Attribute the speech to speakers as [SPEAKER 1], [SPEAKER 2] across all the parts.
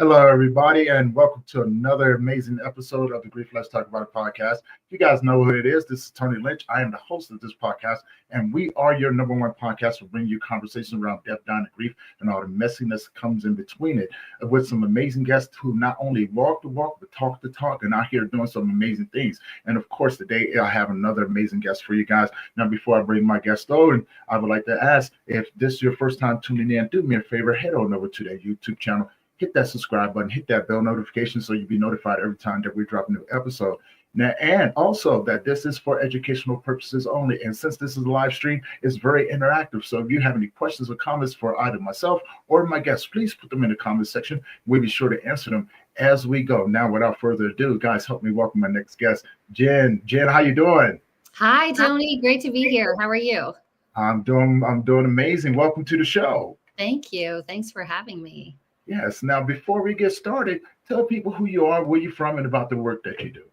[SPEAKER 1] Hello, everybody, and welcome to another amazing episode of the Grief Let's Talk About It podcast. You guys know who it is. This is Tony Lynch. I am the host of this podcast, and we are your number one podcast for bringing you conversations around death, dying, and grief, and all the messiness that comes in between it, with some amazing guests who not only walk the walk, but talk the talk, and out here doing some amazing things. And of course, today I have another amazing guest for you guys. Now, before I bring my guest on, I would like to ask, if this is your first time tuning in, do me a favor, head on over to that YouTube channel. Hit that subscribe button, hit that bell notification so you'll be notified every time that we drop a new episode. Now, and also that this is for educational purposes only. And since this is a live stream, it's very interactive. So if you have any questions or comments for either myself or my guests, please put them in the comment section. We'll be sure to answer them as we go. Now, without further ado, guys, help me welcome my next guest, Jen. Jen, how you doing?
[SPEAKER 2] Hi, Tony. Great to be here. How are you?
[SPEAKER 1] I'm doing amazing. Welcome to the show.
[SPEAKER 2] Thank you. Thanks for having me.
[SPEAKER 1] Yes. Now, before we get started, tell people who you are, where you're from, and about the work that you do.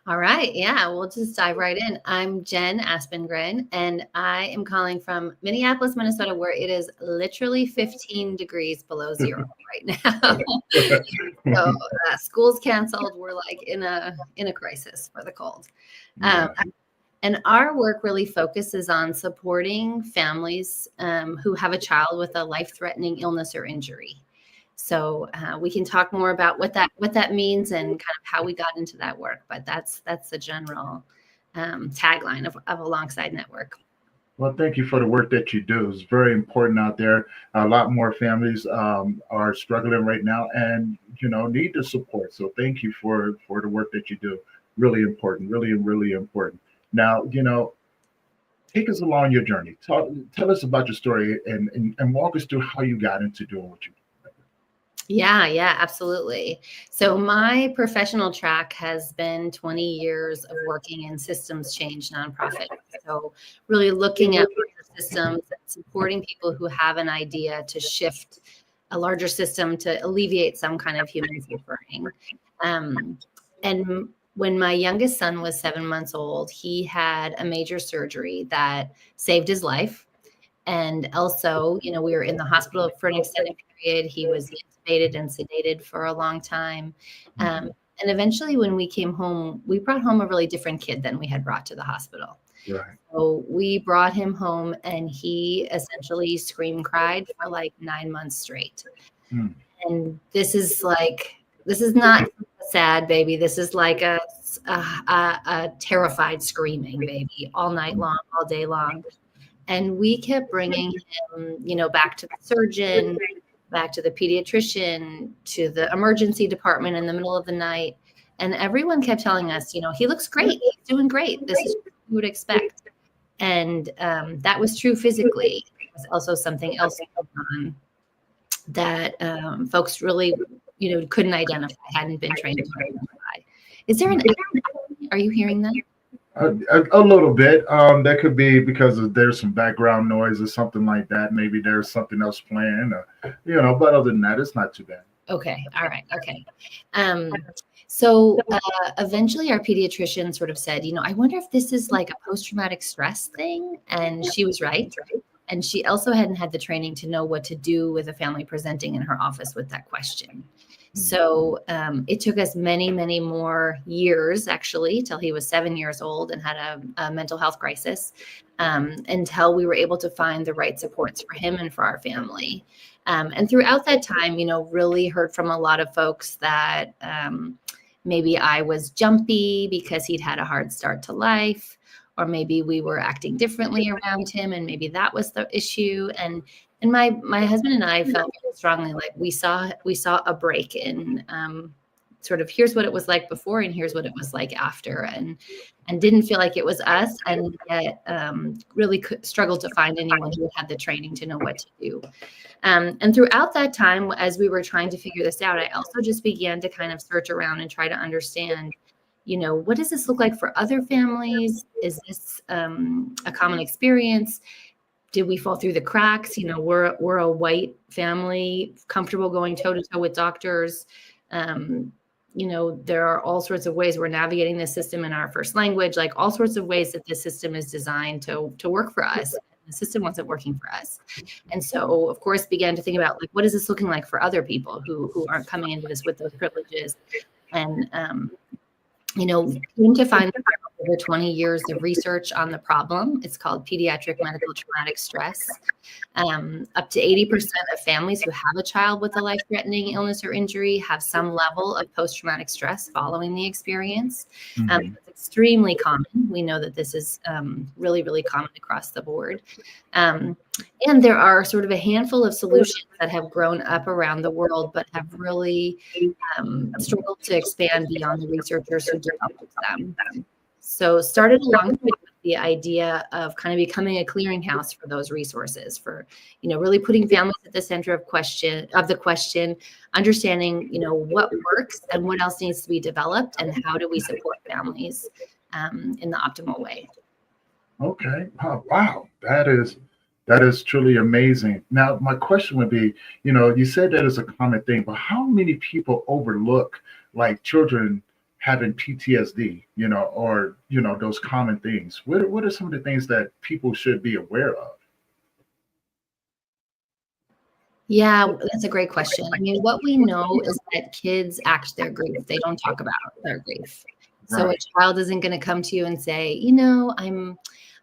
[SPEAKER 2] All right. Yeah, we'll just dive right in. I'm Jen Aspengren, and I am calling from Minneapolis, Minnesota, where it is literally 15 degrees below zero right now. So school's canceled. We're like in a crisis for the cold.
[SPEAKER 1] Yeah.
[SPEAKER 2] And our work really focuses on supporting families who have a child with a life-threatening illness or injury. So we can talk more about what that means and kind of how we got into that work. But that's the general tagline of Alongside Network.
[SPEAKER 1] Well, thank you for the work that you do. It's very important out there. A lot more families are struggling right now and, need the support. So thank you for the work that you do. Really important, really, really important. Now, take us along your journey. Tell us about your story and walk us through how you got into doing what you do.
[SPEAKER 2] Yeah, absolutely. So my professional track has been 20 years of working in systems change nonprofit. So really looking at systems and supporting people who have an idea to shift a larger system to alleviate some kind of human suffering. And when my youngest son was 7 months old, he had a major surgery that saved his life. And also, we were in the hospital for an extended period. He was intubated and sedated for a long time. And eventually when we came home, we brought home a really different kid than we had brought to the hospital.
[SPEAKER 1] Right.
[SPEAKER 2] So we brought him home and he essentially cried for like 9 months straight. And this is not a sad baby. This is like a terrified screaming baby all night long, all day long. And we kept bringing him, back to the surgeon, back to the pediatrician, to the emergency department in the middle of the night. And everyone kept telling us, he looks great. He's doing great. This is what you would expect. And that was true physically. It was also something else going on that folks really, couldn't identify, hadn't been trained to identify. Is there are you hearing that?
[SPEAKER 1] A little bit. That could be because there's some background noise or something like that. Maybe there's something else playing, but other than that, it's not too bad.
[SPEAKER 2] Okay. All right. Okay. So eventually our pediatrician sort of said, I wonder if this is like a post-traumatic stress thing. And she was right. And she also hadn't had the training to know what to do with a family presenting in her office with that question. So it took us many, many more years, actually, till he was 7 years old and had a mental health crisis, until we were able to find the right supports for him and for our family. And throughout that time, really heard from a lot of folks that maybe I was jumpy because he'd had a hard start to life, or maybe we were acting differently around him, and maybe that was the issue. And my husband and I felt very strongly like we saw a break in sort of here's what it was like before and here's what it was like after, and didn't feel like it was us, and yet really struggled to find anyone who had the training to know what to do. And throughout that time, as we were trying to figure this out, I also just began to kind of search around and try to understand, what does this look like for other families? Is this a common experience? Did we fall through the cracks? We're a white family, comfortable going toe to toe with doctors. There are all sorts of ways we're navigating this system in our first language, like all sorts of ways that this system is designed to work for us. The system wasn't working for us. And so, of course, began to think about, like, what is this looking like for other people who aren't coming into this with those privileges? And, came to find over 20 years of research on the problem. It's called pediatric medical traumatic stress. Up to 80% of families who have a child with a life-threatening illness or injury have some level of post-traumatic stress following the experience. It's extremely common. We know that this is really, really common across the board. And there are sort of a handful of solutions that have grown up around the world, but have really struggled to expand beyond the researchers who developed them. So started along with the idea of kind of becoming a clearinghouse for those resources, for, really putting families at the center of the question, understanding, what works and what else needs to be developed, and how do we support families in the optimal way.
[SPEAKER 1] Okay. Oh, wow. That is truly amazing. Now, my question would be, you said that is a common thing, but how many people overlook, like, children having PTSD, or, those common things? What are some of the things that people should be aware of?
[SPEAKER 2] Yeah, that's a great question. I mean, what we know is that kids act their grief. They don't talk about their grief. So a child isn't going to come to you and say,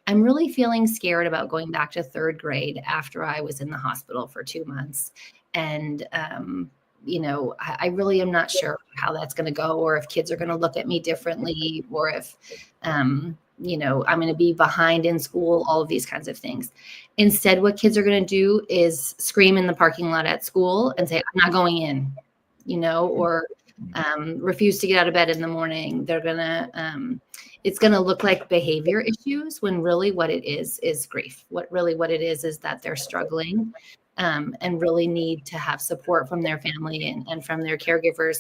[SPEAKER 2] I'm really feeling scared about going back to third grade after I was in the hospital for 2 months. And, I really am not sure how that's going to go, or if kids are going to look at me differently, or if, I'm going to be behind in school, all of these kinds of things. Instead, what kids are going to do is scream in the parking lot at school and say, I'm not going in, or refuse to get out of bed in the morning. They're going to, it's going to look like behavior issues, when really what it is grief. What it is that they're struggling and really need to have support from their family and from their caregivers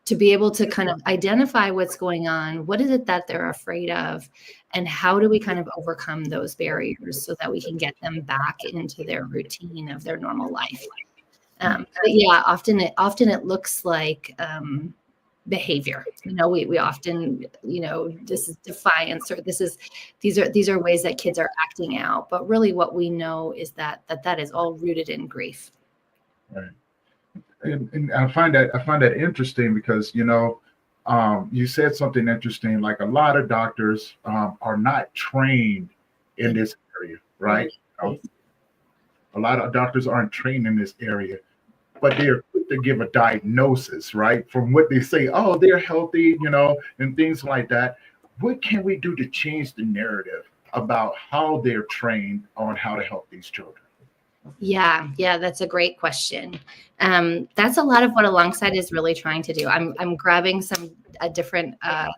[SPEAKER 2] to be able to kind of identify what's going on. What is it that they're afraid of? And how do we kind of overcome those barriers so that we can get them back into their routine of their normal life? But yeah, often it looks like behavior. We often, this is defiance, or these are ways that kids are acting out. But really, what we know is that is all rooted in grief.
[SPEAKER 1] Right. And I find that interesting because you said something interesting. Like, a lot of doctors are not trained in this area, right? A lot of doctors aren't trained in this area, but they're quick to give a diagnosis, right? From what they say, oh, they're healthy, and things like that. What can we do to change the narrative about how they're trained on how to help these children?
[SPEAKER 2] Yeah, that's a great question. That's a lot of what Alongside is really trying to do. I'm grabbing a different,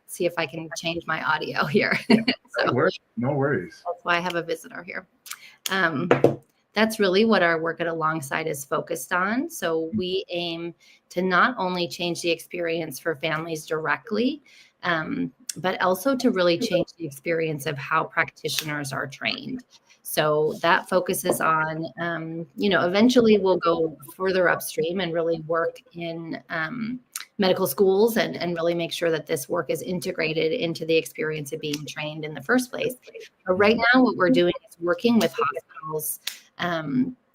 [SPEAKER 2] see if I can change my audio here.
[SPEAKER 1] No worries.
[SPEAKER 2] That's why I have a visitor here. That's really what our work at Alongside is focused on. So we aim to not only change the experience for families directly, but also to really change the experience of how practitioners are trained. So that focuses on, eventually we'll go further upstream and really work in medical schools and really make sure that this work is integrated into the experience of being trained in the first place. But right now, what we're doing is working with hospitals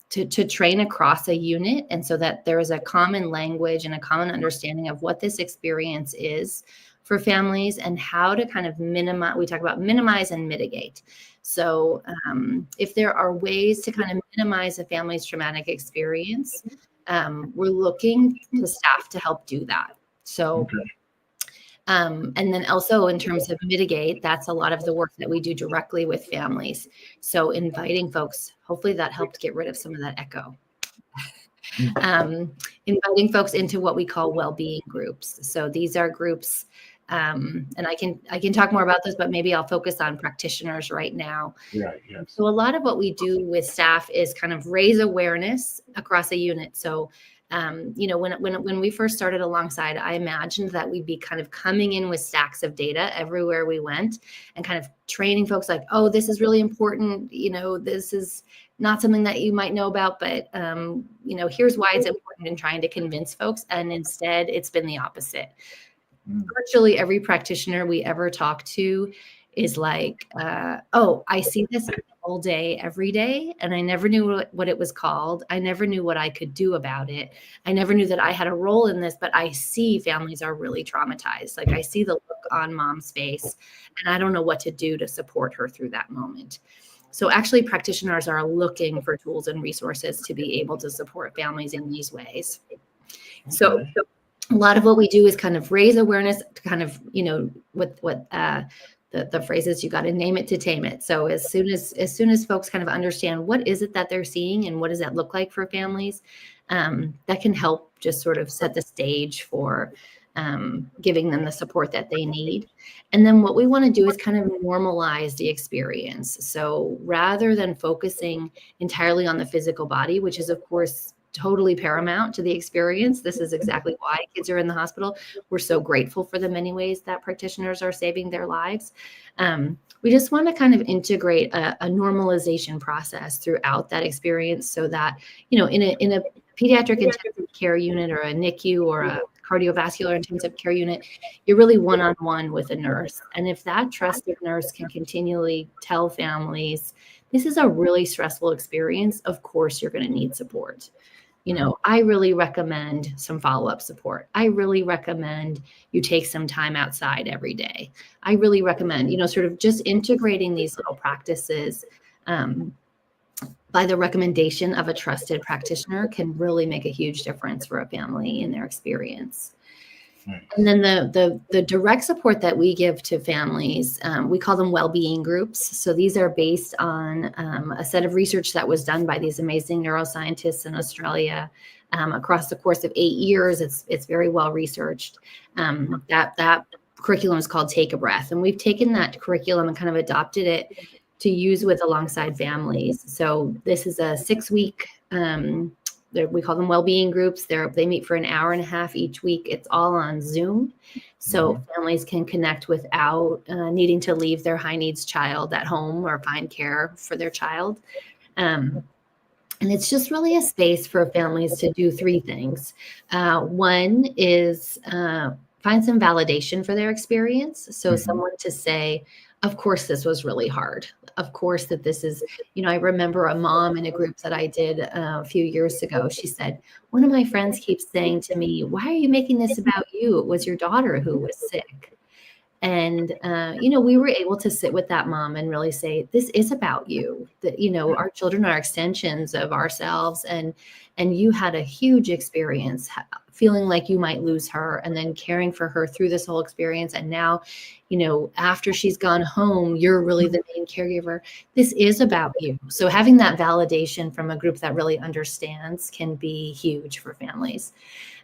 [SPEAKER 2] to train across a unit, and so that there is a common language and a common understanding of what this experience is for families and how to kind of minimize. We talk about minimize and mitigate. So if there are ways to kind of minimize a family's traumatic experience, we're looking to staff to help do that. So, and then also in terms of mitigate, that's a lot of the work that we do directly with families. So inviting folks, hopefully that helped get rid of some of that echo. Inviting folks into what we call well-being groups. So these are groups, and I can talk more about this, but maybe I'll focus on practitioners right now.
[SPEAKER 1] Yeah, yes.
[SPEAKER 2] So a lot of what we do with staff is kind of raise awareness across a unit. So, when we first started Alongside, I imagined that we'd be kind of coming in with stacks of data everywhere we went and kind of training folks like, oh, this is really important. This is not something that you might know about, but, here's why it's important, in trying to convince folks. And instead, it's been the opposite. Virtually every practitioner we ever talk to is like, oh, I see this all day, every day. And I never knew what it was called. I never knew what I could do about it. I never knew that I had a role in this, but I see families are really traumatized. Like I see the look on mom's face, and I don't know what to do to support her through that moment. So actually practitioners are looking for tools and resources to be able to support families in these ways. So a lot of what we do is kind of raise awareness to kind of, what the phrase is, you got to name it to tame it. So as soon as folks kind of understand what is it that they're seeing and what does that look like for families, that can help just sort of set the stage for giving them the support that they need. And then what we want to do is kind of normalize the experience. So rather than focusing entirely on the physical body, which is of course totally paramount to the experience, this is exactly why kids are in the hospital. We're so grateful for the many ways that practitioners are saving their lives. We just want to kind of integrate a normalization process throughout that experience, so that, in a pediatric intensive care unit or a NICU or a cardiovascular intensive care unit, you're really one-on-one with a nurse. And if that trusted nurse can continually tell families, this is a really stressful experience, of course you're going to need support. I really recommend some follow-up support. I really recommend you take some time outside every day. I really recommend, sort of just integrating these little practices by the recommendation of a trusted practitioner can really make a huge difference for a family in their experience. And then the direct support that we give to families, we call them well-being groups. So these are based on a set of research that was done by these amazing neuroscientists in Australia across the course of 8 years. It's very well researched. That curriculum is called Take a Breath, and we've taken that curriculum and kind of adopted it to use alongside families. So this is a 6-week. We call them well-being groups. They meet for an hour and a half each week. It's all on Zoom. So families can connect without needing to leave their high needs child at home or find care for their child. And it's just really a space for families to do 3 things. One is find some validation for their experience. So someone to say, of course, this was really hard. Of course, that this is, I remember a mom in a group that I did a few years ago. She said, one of my friends keeps saying to me, why are you making this about you? It was your daughter who was sick. And, we were able to sit with that mom and really say, this is about you, that, our children are extensions of ourselves. And you had a huge experience feeling like you might lose her and then caring for her through this whole experience. And now, after she's gone home, you're really the main caregiver. This is about you. So having that validation from a group that really understands can be huge for families.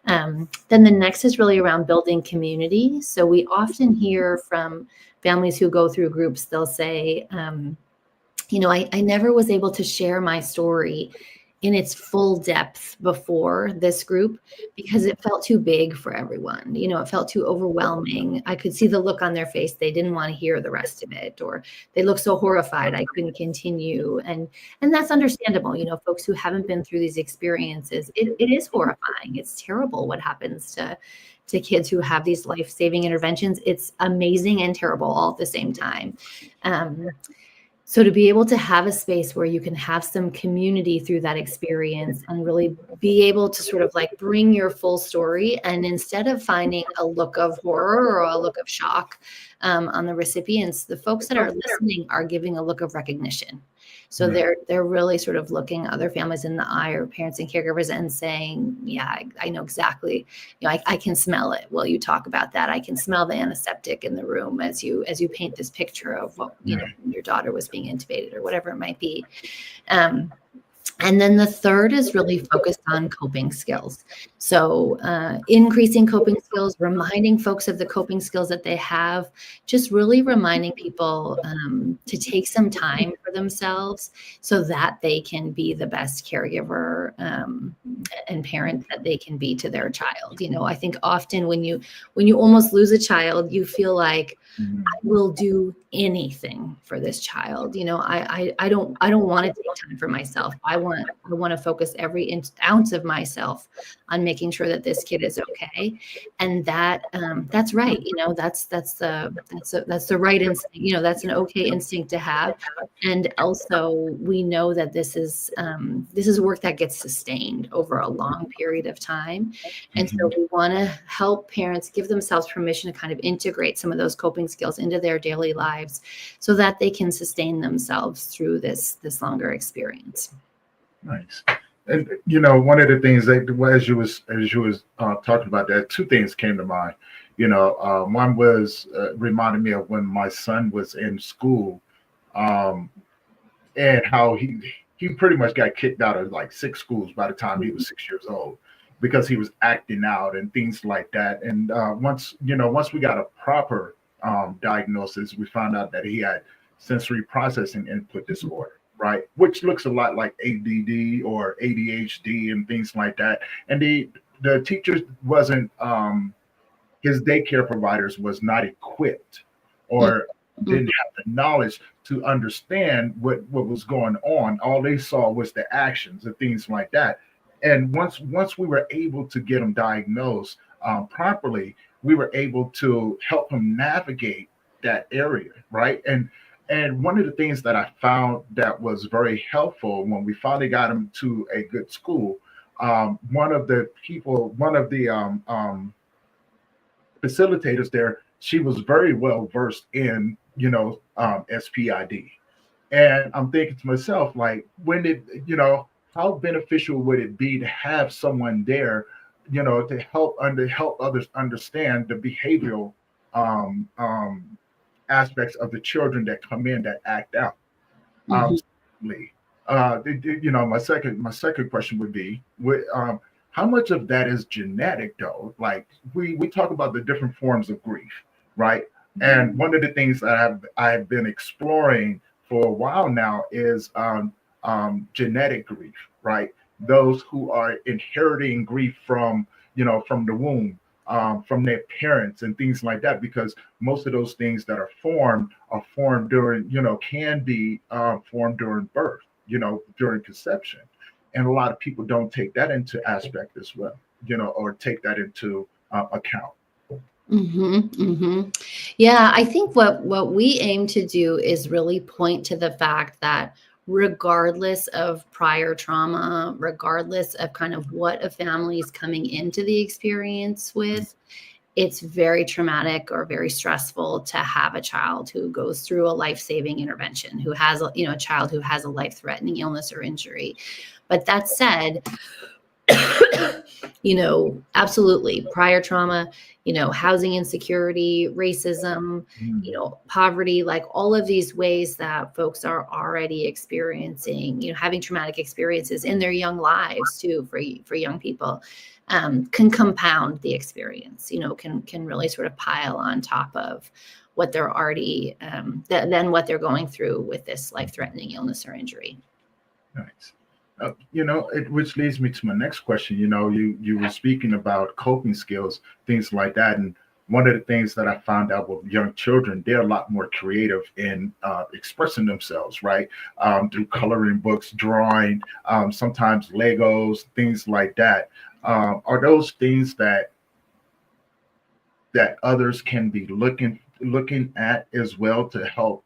[SPEAKER 2] Then the next is really around building community. So we often hear from families who go through groups, they'll say, I never was able to share my story in its full depth before this group because it felt too big for everyone. It felt too overwhelming. I could see the look on their face. They didn't want to hear the rest of it, or they looked so horrified I couldn't continue. And that's understandable. Folks who haven't been through these experiences, it is horrifying. It's terrible what happens to kids who have these life-saving interventions. It's amazing and terrible all at the same time. So to be able to have a space where you can have some community through that experience and really be able to sort of like bring your full story, and instead of finding a look of horror or a look of shock on the recipients, the folks that are listening are giving a look of recognition. So they're really sort of looking other families in the eye, or parents and caregivers, and saying, yeah, I know exactly, I can smell it while you talk about that. I can smell the antiseptic in the room as you paint this picture of what, your daughter was being intubated or whatever it might be. And then the third is really focused on coping skills. So increasing coping skills, reminding folks of the coping skills that they have, just really reminding people to take some time for themselves so that they can be the best caregiver and parent that they can be to their child. I think often when you almost lose a child, you feel like, I will do anything for this child. I don't want to take time for myself. I want to focus every ounce of myself on making sure that this kid is okay. And that's right. That's the right instinct. That's an okay instinct to have. And also we know that this is work that gets sustained over a long period of time. And so we want to help parents give themselves permission to kind of integrate some of those coping skills into their daily lives so that they can sustain themselves through this longer experience.
[SPEAKER 1] Nice. And one of the things that as you was talking about that, two things came to mind. One was reminded me of when my son was in school, and how he pretty much got kicked out of like 6 schools by the time he was 6 years old because he was acting out and things like that. And once we got a proper diagnosis, we found out that he had sensory processing input disorder, right? Which looks a lot like ADD or ADHD and things like that. And the teachers wasn't, his daycare providers was not equipped or didn't have the knowledge to understand what was going on. All they saw was the actions and things like that. And once we were able to get him diagnosed properly, we were able to help him navigate that area, right? And one of the things that I found that was very helpful when we finally got him to a good school, one of the facilitators there, she was very well versed in SPID. And I'm thinking to myself, like, how beneficial would it be to have someone there, to help others understand the behavioral aspects of the children that come in that act out. My second question would be, how much of that is genetic though? Like we talk about the different forms of grief, right? And one of the things that I've been exploring for a while now is genetic grief, right? Those who are inheriting grief from the womb, from their parents and things like that, because most of those things that are formed during, can be formed during birth, during conception. And a lot of people don't take that into aspect as well, or take that into account.
[SPEAKER 2] Yeah, I think what we aim to do is really point to the fact that regardless of prior trauma, regardless of kind of what a family is coming into the experience with, it's very traumatic or very stressful to have a child who goes through a life-saving intervention, who has a child who has a life-threatening illness or injury. But that said, absolutely prior trauma, housing insecurity, racism, poverty, like all of these ways that folks are already experiencing, having traumatic experiences in their young lives too, for young people, can compound the experience, can really sort of pile on top of what they're already, then what they're going through with this life-threatening illness or injury.
[SPEAKER 1] Nice. Which leads me to my next question. You were speaking about coping skills, things like that. And one of the things that I found out with young children, they're a lot more creative in expressing themselves, right? Through coloring books, drawing, sometimes Legos, things like that. Are those things that others can be looking at as well to help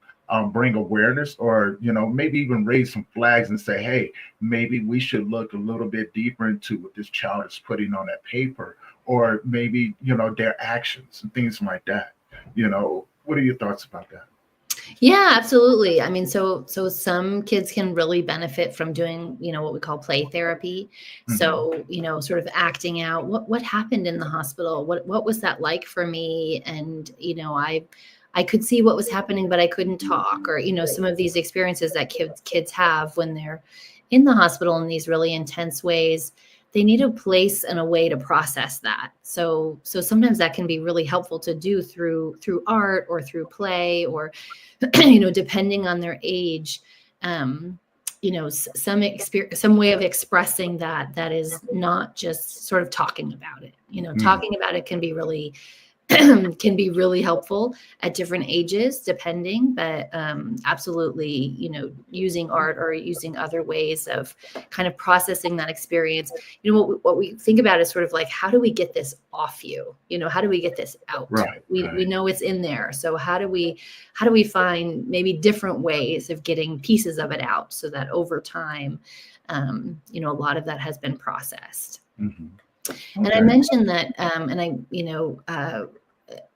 [SPEAKER 1] bring awareness, or maybe even raise some flags and say, hey, maybe we should look a little bit deeper into what this child is putting on that paper, or maybe their actions and things like that. What are your thoughts about that?
[SPEAKER 2] Yeah, absolutely. I mean, so some kids can really benefit from doing, what we call play therapy. So, sort of acting out what happened in the hospital, what was that like for me, and I could see what was happening, but I couldn't talk, or, some of these experiences that kids have when they're in the hospital in these really intense ways. They need a place and a way to process that. So sometimes that can be really helpful to do through art or through play, or, depending on their age, some way of expressing that is not just sort of talking about it. Talking about it can be really can be really helpful at different ages, depending, but absolutely, using art or using other ways of kind of processing that experience. What we think about is sort of like, how do we get this off you? How do we get this out?
[SPEAKER 1] Right.
[SPEAKER 2] We know it's in there. So how do we find maybe different ways of getting pieces of it out so that over time, a lot of that has been processed.
[SPEAKER 1] Mm-hmm.
[SPEAKER 2] And I mentioned that,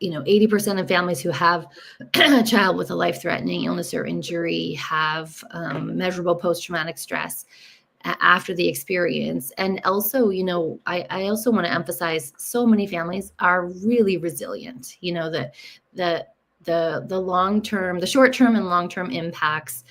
[SPEAKER 2] 80% of families who have a child with a life-threatening illness or injury have measurable post-traumatic stress after the experience. And also, I also want to emphasize, so many families are really resilient. The long-term, the short-term and long-term impacts,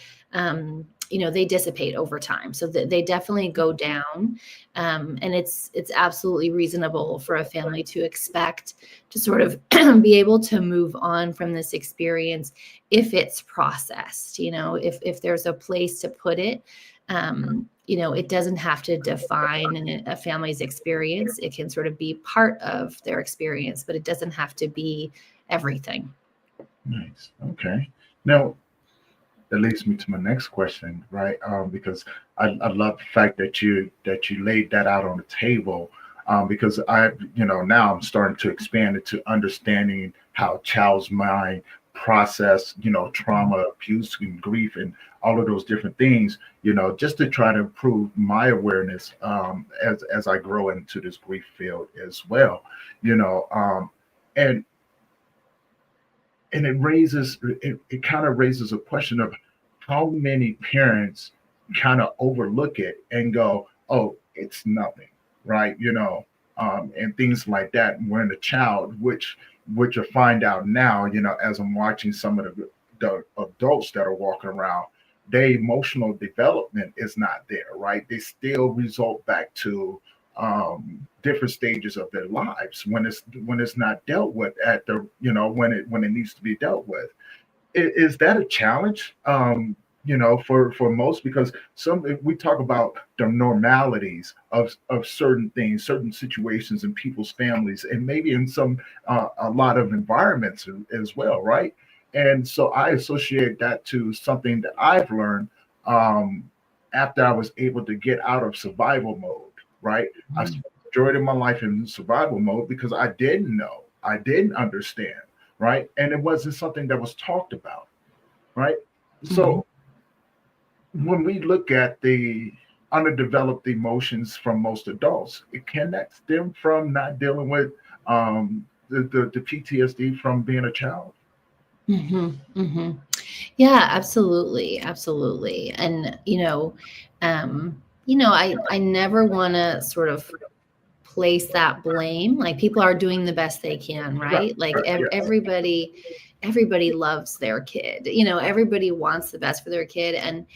[SPEAKER 2] they dissipate over time. So they definitely go down. And it's absolutely reasonable for a family to expect to sort of be able to move on from this experience if it's processed, if there's a place to put it. It doesn't have to define a family's experience. It can sort of be part of their experience, but it doesn't have to be everything.
[SPEAKER 1] Nice. Okay. Now, that leads me to my next question, right? Because I love the fact that you laid that out on the table, because now I'm starting to expand into understanding how a child's mind process, trauma, abuse, and grief, and all of those different things, just to try to improve my awareness as I grow into this grief field as well, and it kind of raises a question of how many parents kind of overlook it and go, oh, it's nothing, right? And things like that. When a child, which I find out now, as I'm watching some of the adults that are walking around, their emotional development is not there, right? They still result back to different stages of their lives when it's not dealt with at the when it needs to be dealt with. Is that a challenge for most? Because we talk about the normalities of certain things, certain situations in people's families, and maybe in some a lot of environments as well, right? And so I associate that to something that I've learned after I was able to get out of survival mode, right? I spent the majority of my life in survival mode because I didn't know, I didn't understand, right? And it wasn't something that was talked about, right? So when we look at the underdeveloped emotions from most adults, can that stem from not dealing with the PTSD from being a child?
[SPEAKER 2] Yeah, absolutely. Absolutely. And, I never want to sort of place that blame. Like, people are doing the best they can, right? Like everybody loves their kid, everybody wants the best for their kid. And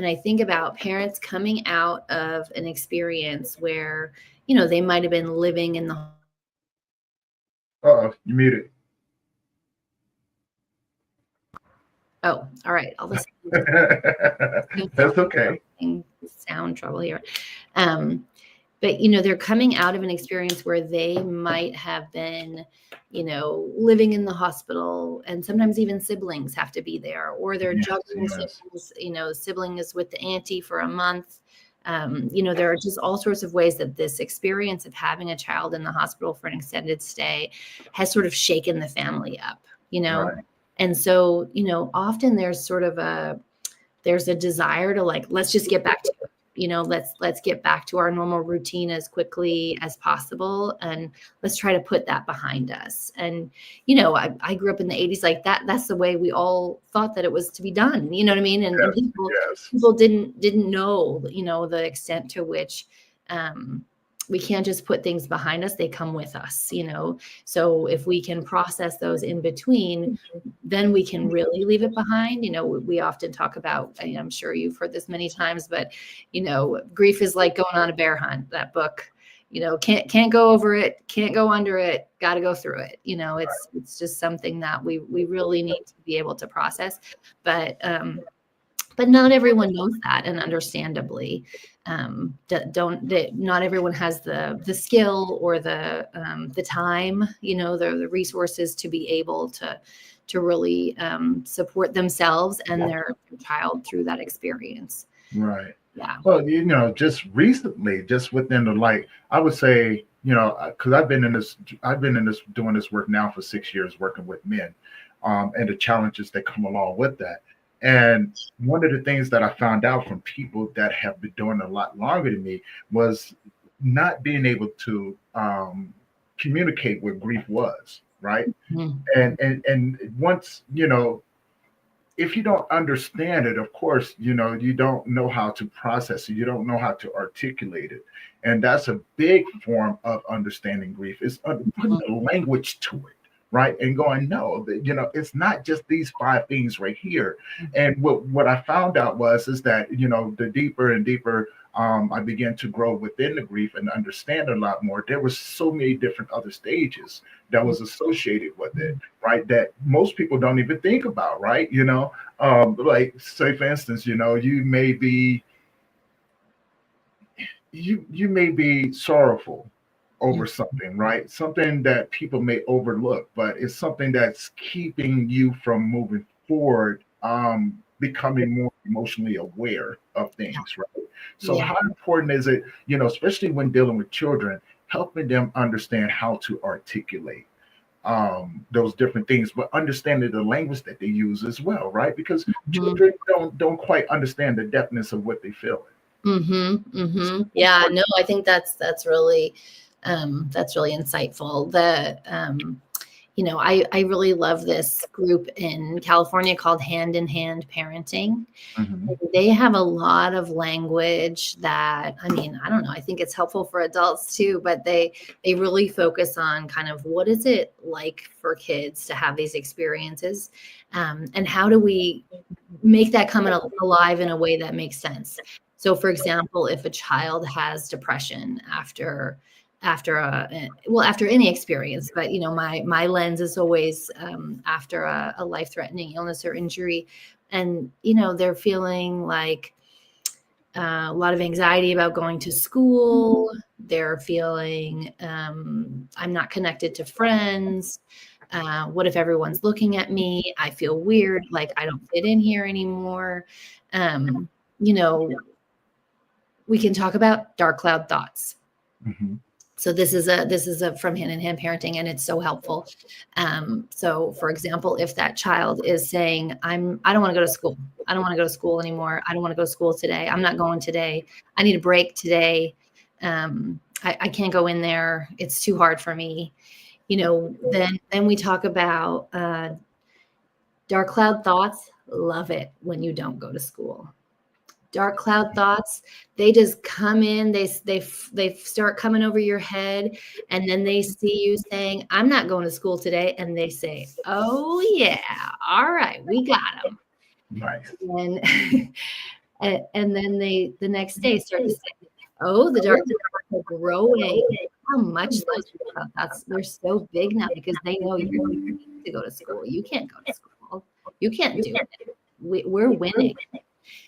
[SPEAKER 2] I think about parents coming out of an experience where, they might have been living in the.
[SPEAKER 1] You muted.
[SPEAKER 2] Oh, all right. I'll listen.
[SPEAKER 1] That's okay.
[SPEAKER 2] Sound trouble here. But, they're coming out of an experience where they might have been, living in the hospital, and sometimes even siblings have to be there, or they're juggling siblings, sibling is with the auntie for a month. There are just all sorts of ways that this experience of having a child in the hospital for an extended stay has sort of shaken the family up, Right. And so, often there's sort of there's a desire to, like, let's just get back to it. Let's get back to our normal routine as quickly as possible, and let's try to put that behind us. And I grew up in the 80s like that. That's the way we all thought that it was to be done. You know what I mean? And people didn't know the extent to which we can't just put things behind us. They come with us. So if we can process those in between, then we can really leave it behind. We often talk about, I'm sure you've heard this many times, but, grief is like going on a bear hunt, that book, can't go over it, can't go under it, got to go through it. It's just something that we really need to be able to process. But But not everyone knows that, and understandably, not everyone has the skill or the time, the resources to be able to really support themselves and their child through that experience.
[SPEAKER 1] Right.
[SPEAKER 2] Yeah.
[SPEAKER 1] Well, just recently, just within I would say, because I've been in this doing this work now for 6 years, working with men, and the challenges that come along with that. And one of the things that I found out from people that have been doing a lot longer than me was not being able to communicate what grief was, right?
[SPEAKER 2] Mhm.
[SPEAKER 1] And once, if you don't understand it, of course, you don't know how to process it. You don't know how to articulate it. And that's a big form of understanding grief, is putting a language to it, right? And going, no, it's not just these 5 things right here. And what I found out is that, the deeper and deeper I began to grow within the grief and understand a lot more, there was so many different other stages that was associated with it, right? That most people don't even think about, right? Like, say for instance, you may be sorrowful over something, right? Something that people may overlook, but it's something that's keeping you from moving forward, becoming more emotionally aware of things, right? So
[SPEAKER 2] Yeah.
[SPEAKER 1] how important is it, especially when dealing with children, helping them understand how to articulate those different things, but understanding the language that they use as well, right? Because children don't quite understand the depthness of what they feel.
[SPEAKER 2] Yeah, no, I think that's really insightful. I really love this group in California called Hand in Hand Parenting. They have a lot of language that, I don't know, I think it's helpful for adults too, but they really focus on kind of what is it like for kids to have these experiences, and how do we make that come alive in a way that makes sense. So, for example, if a child has depression after any experience, but my lens is always after a life-threatening illness or injury, and they're feeling like a lot of anxiety about going to school. They're feeling I'm not connected to friends. What if everyone's looking at me? I feel weird, like I don't fit in here anymore. We can talk about dark cloud thoughts. So this is a from Hand in Hand Parenting, and it's so helpful. So for example, if that child is saying, I don't want to go to school. I don't want to go to school anymore. I don't want to go to school today. I'm not going today. I need a break today. I can't go in there. It's too hard for me. Then we talk about dark cloud thoughts. Love it when you don't go to school. Dark cloud thoughts, they just come in, they start coming over your head, and then they see you saying, I'm not going to school today, and they say, oh yeah, all right, we got them.
[SPEAKER 1] Nice.
[SPEAKER 2] And then they the next day start to say, oh, the dark clouds will grow away. How much those dark thoughts, they're so big now because they know you need to go to school. You can't go to school. You can't do it. We're winning.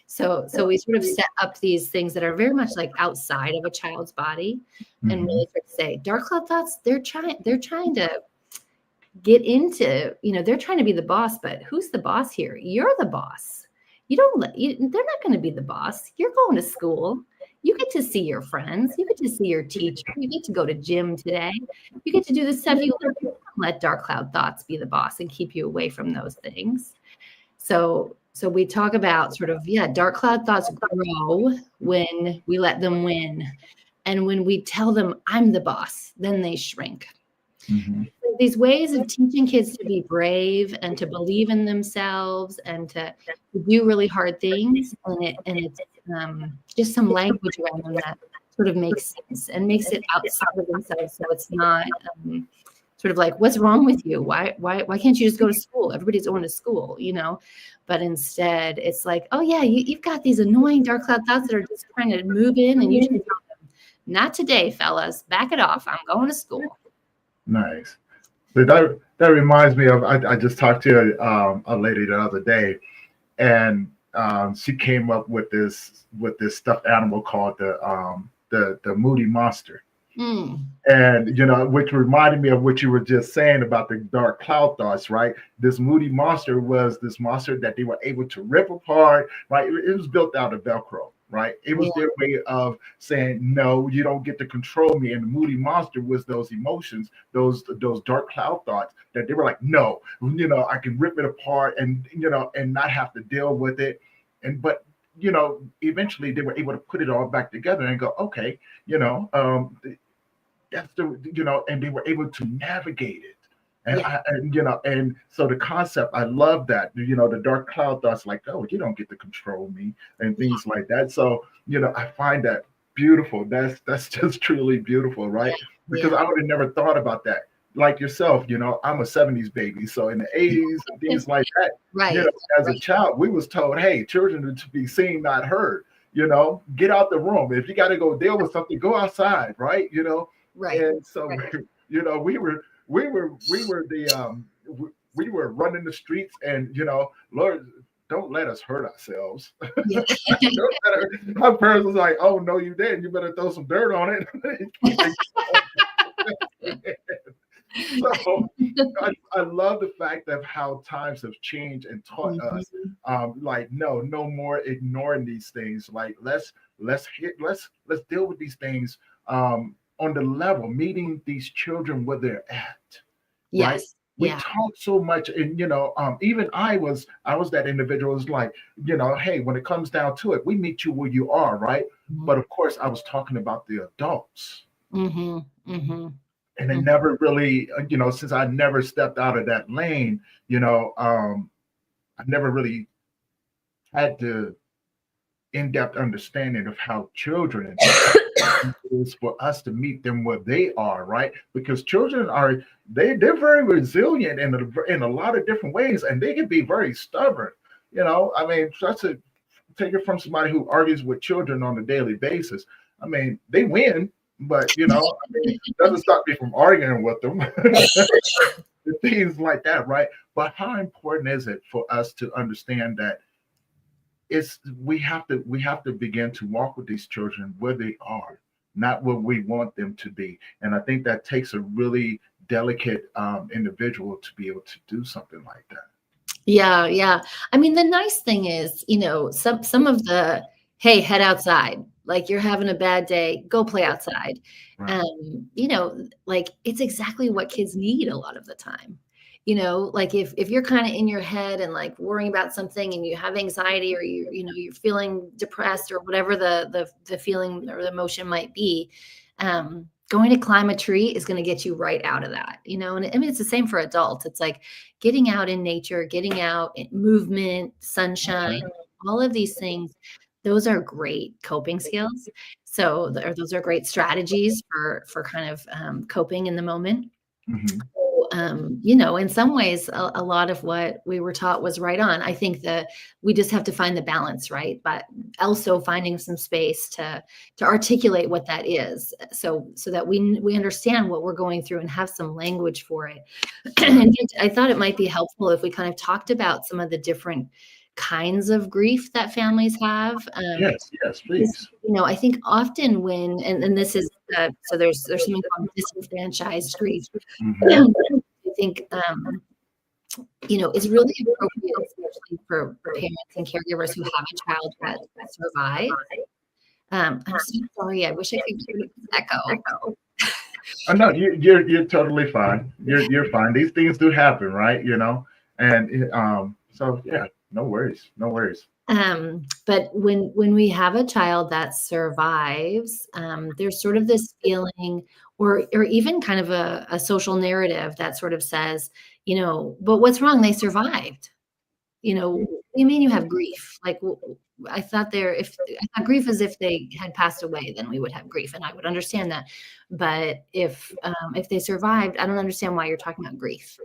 [SPEAKER 2] So we sort of set up these things that are very much like outside of a child's body, and really sort of say dark cloud thoughts. They're trying to get into, they're trying to be the boss, but who's the boss here? You're the boss. They're not going to be the boss. You're going to school. You get to see your friends. You get to see your teacher. You get to go to gym today. You get to do the stuff you love. Don't let dark cloud thoughts be the boss and keep you away from those things. So we talk about sort of, dark cloud thoughts grow when we let them win. And when we tell them, I'm the boss, then they shrink. These ways of teaching kids to be brave and to believe in themselves and to do really hard things. And it's just some language around them that sort of makes sense and makes it outside of themselves. So it's not sort of like, what's wrong with you? Why can't you just go to school? Everybody's going to school, but instead it's like, oh yeah, you've got these annoying dark cloud thoughts that are just trying to move in, and you just tell them, not today, fellas, back it off. I'm going to school.
[SPEAKER 1] Nice. So that reminds me of, I just talked to a lady the other day, and she came up with this stuffed animal called the Moody Monster.
[SPEAKER 2] Mm.
[SPEAKER 1] And which reminded me of what you were just saying about the dark cloud thoughts, right? This Moody Monster was this monster that they were able to rip apart, right? It was built out of Velcro, right? It was their way of saying, no, you don't get to control me. And the Moody Monster was those emotions, those dark cloud thoughts that they were like, no, I can rip it apart and and not have to deal with it. But eventually they were able to put it all back together and go, okay, that's and they were able to navigate it. And and so the concept, I love that, the dark cloud thoughts like, oh, you don't get to control me and things like that. So, I find that beautiful. That's just truly beautiful, right? Because I would have never thought about that. Like yourself, I'm a 70s baby. So in the 80s and things like that, as a child, we was told, hey, children are to be seen, not heard. Get out the room. If you got to go deal with something, go outside, right?
[SPEAKER 2] Right.
[SPEAKER 1] And so, we were we were running the streets, and Lord, don't let us hurt ourselves. My parents was like, oh no, you didn't. You better throw some dirt on it. So I love the fact of how times have changed and taught us, like, no more ignoring these things. Like let's deal with these things on the level, meeting these children where they're at.
[SPEAKER 2] Yes.
[SPEAKER 1] Right? We talk so much, and even I was that individual who's like, hey, when it comes down to it, we meet you where you are, right? But of course, I was talking about the adults. And it never really, since I never stepped out of that lane, I never really had the in-depth understanding of how children is for us to meet them where they are, right? Because children they're very resilient in a lot of different ways, and they can be very stubborn. I mean, just to take it from somebody who argues with children on a daily basis. I mean, they win, but it doesn't stop me from arguing with them. Things like that, right? But how important is it for us to understand that we have to begin to walk with these children where they are, not where we want them to be. And I think that takes a really delicate individual to be able to do something like that.
[SPEAKER 2] Yeah. I mean, the nice thing is, some of the, hey, head outside. Like you're having a bad day, go play outside.
[SPEAKER 1] Right.
[SPEAKER 2] Like it's exactly what kids need a lot of the time. Like if you're kind of in your head and like worrying about something and you have anxiety, or you're feeling depressed, or whatever the feeling or the emotion might be, going to climb a tree is going to get you right out of that, and I mean, it's the same for adults. It's like getting out in nature, getting out in movement, sunshine, all of these things. Those are great coping skills. So those are great strategies for kind of coping in the moment. In some ways, a lot of what we were taught was right on. I think that we just have to find the balance, right? But also finding some space to articulate what that is, so that we understand what we're going through and have some language for it. And I thought it might be helpful if we kind of talked about some of the different kinds of grief that families have.
[SPEAKER 1] Yes, please.
[SPEAKER 2] I think often when, and this is, so there's something called disenfranchised grief. I think, it's really appropriate, especially for parents and caregivers who have a child that survived. I'm so sorry. I wish I could hear the echo.
[SPEAKER 1] Oh, no, you're totally fine. You're fine. These things do happen, right? And so yeah. No worries.
[SPEAKER 2] But when we have a child that survives, there's sort of this feeling, or even kind of a social narrative that sort of says, but what's wrong? They survived. What do you mean you have grief? Like, I thought grief is if they had passed away, then we would have grief, and I would understand that. But if they survived, I don't understand why you're talking about grief.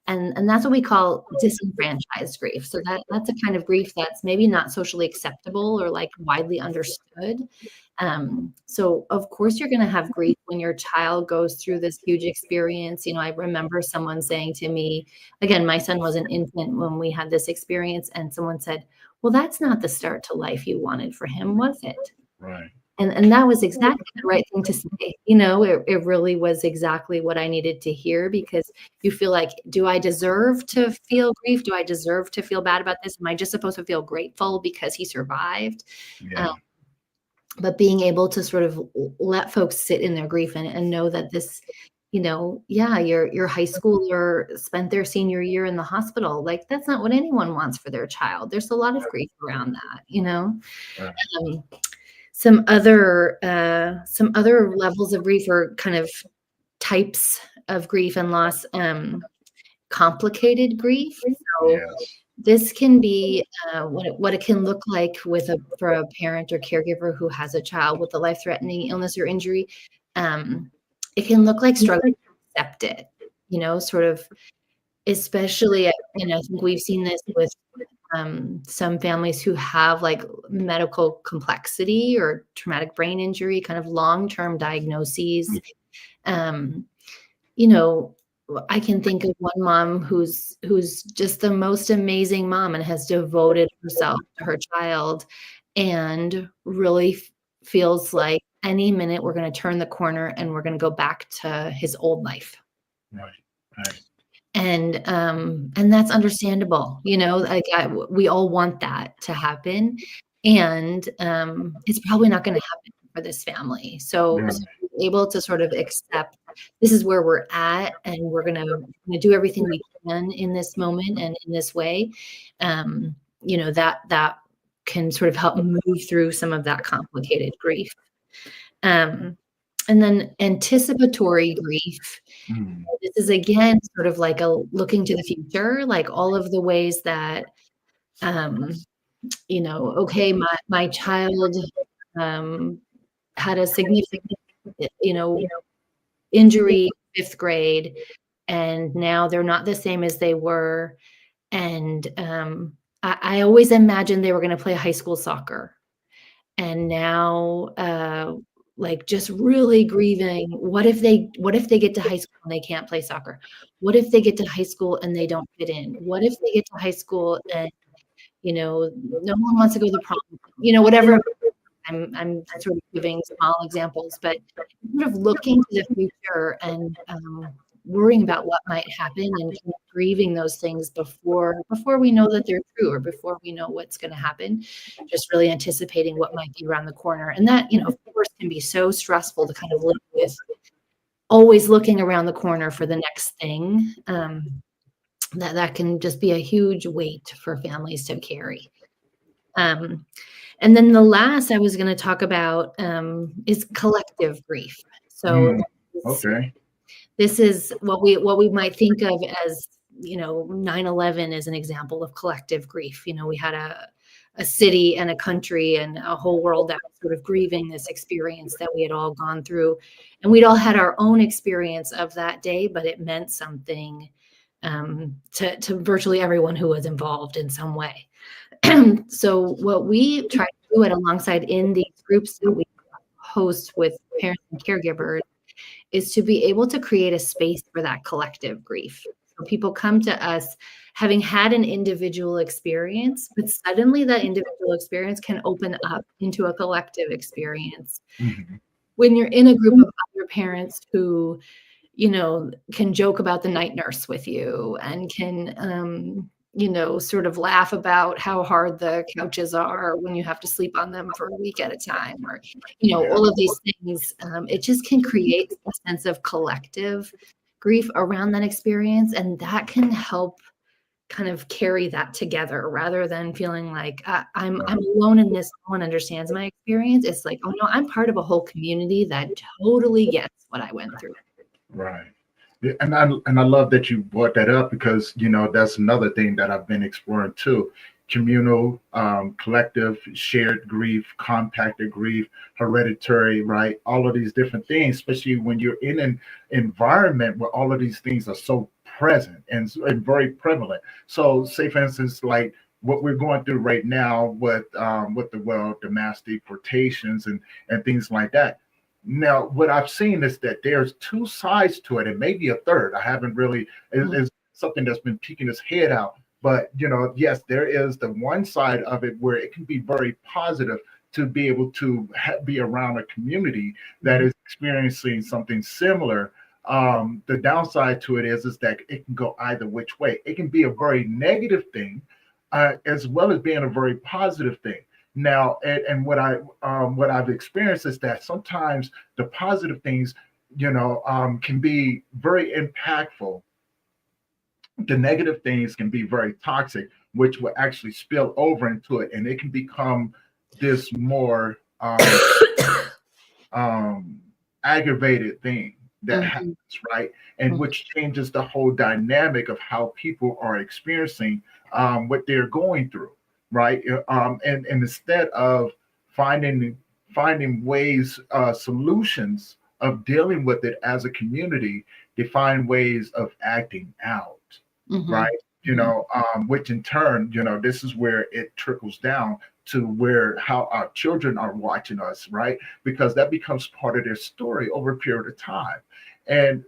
[SPEAKER 2] And that's what we call disenfranchised grief. So that's a kind of grief that's maybe not socially acceptable or like widely understood. So of course you're going to have grief when your child goes through this huge experience. I remember someone saying to me, again, my son was an infant when we had this experience, and someone said, well, that's not the start to life you wanted for him, was it?
[SPEAKER 1] Right.
[SPEAKER 2] And that was exactly the right thing to say. You know, it really was exactly what I needed to hear, because you feel like, do I deserve to feel grief? Do I deserve to feel bad about this? Am I just supposed to feel grateful because he survived?
[SPEAKER 1] Yeah.
[SPEAKER 2] But being able to sort of let folks sit in their grief and know that this, you know, yeah, your high schooler spent their senior year in the hospital. Like, that's not what anyone wants for their child. There's a lot of grief around that, you know.
[SPEAKER 1] Right.
[SPEAKER 2] Um, some other levels of grief, or kind of types of grief and loss, complicated grief. So
[SPEAKER 1] Yes.
[SPEAKER 2] this can be what it can look like for a parent or caregiver who has a child with a life-threatening illness or injury. It can look like struggling to accept it, you know, sort of, especially, and I think we've seen this with some families who have like medical complexity or traumatic brain injury, kind of long-term diagnoses. Um, you know, I can think of one mom who's just the most amazing mom and has devoted herself to her child, and really feels like any minute we're going to turn the corner and we're going to go back to his old life.
[SPEAKER 1] Right. Right.
[SPEAKER 2] And that's understandable, you know, like we all want that to happen, and it's probably not going to happen for this family. So
[SPEAKER 1] Right.
[SPEAKER 2] able to sort of accept this is where we're at, and we're going to do everything we can in this moment and in this way. You know, that can sort of help move through some of that complicated grief. And then anticipatory grief.
[SPEAKER 1] Mm.
[SPEAKER 2] This is again sort of like a looking to the future, like all of the ways that, um, you know, okay, my child had a significant, you know, injury, 5th grade, and now they're not the same as they were. And I always imagined they were going to play high school soccer, and now like just really grieving, what if they get to high school and they can't play soccer? What if they get to high school and they don't fit in? What if they get to high school and, you know, no one wants to go to the prom, you know, whatever. I'm sort of giving small examples, but sort of looking to the future and worrying about what might happen, and kind of grieving those things before we know that they're true, or before we know what's going to happen. Just really anticipating what might be around the corner, and that, you know, of course, can be so stressful to kind of live with, always looking around the corner for the next thing. That can just be a huge weight for families to carry. And then the last I was going to talk about is collective grief. So
[SPEAKER 1] Okay.
[SPEAKER 2] this is what we might think of as, you know, 9/11 is an example of collective grief. You know, we had a city and a country and a whole world that was sort of grieving this experience that we had all gone through, and we'd all had our own experience of that day, but it meant something to virtually everyone who was involved in some way. So what we try to do it alongside in these groups that we host with parents and caregivers is to be able to create a space for that collective grief. So people come to us having had an individual experience, but suddenly that individual experience can open up into a collective experience.
[SPEAKER 1] Mm-hmm.
[SPEAKER 2] When you're in a group of other parents who, you know, can joke about the night nurse with you and can, you know, sort of laugh about how hard the couches are when you have to sleep on them for a week at a time, or, you know, all of these things. It just can create a sense of collective grief around that experience, and that can help kind of carry that together, rather than feeling like I'm alone in this, no one understands my experience. It's like, oh no, I'm part of a whole community that totally gets what I went through.
[SPEAKER 1] Right. Yeah, and I love that you brought that up, because you know that's another thing that I've been exploring too: communal, collective, shared grief, compacted grief, hereditary, right? All of these different things, especially when you're in an environment where all of these things are so present and very prevalent. So, say for instance, like what we're going through right now with the mass deportations and things like that. Now, what I've seen is that there's two sides to it, and maybe a third. I haven't really is something that's been peeking its head out. But, yes, there is the one side of it where it can be very positive to be able to be around a community that is experiencing something similar. The downside to it is that it can go either which way. It can be a very negative thing, as well as being a very positive thing. Now, and what I've experienced is that sometimes the positive things, can be very impactful. The negative things can be very toxic, which will actually spill over into it, and it can become this more aggravated thing that happens, right? And which changes the whole dynamic of how people are experiencing what they're going through, right? And instead of finding ways, solutions of dealing with it as a community, they find ways of acting out, right? Which in turn, this is where it trickles down to where how our children are watching us, right? Because that becomes part of their story over a period of time. And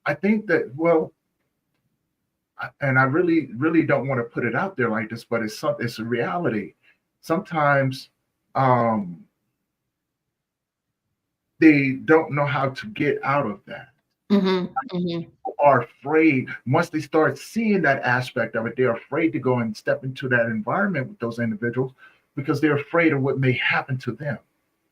[SPEAKER 1] I think that, well, and I really, really don't want to put it out there like this, but it's a reality. Sometimes they don't know how to get out of that. Are afraid. Once they start seeing that aspect of it, they're afraid to go and step into that environment with those individuals because they're afraid of what may happen to them.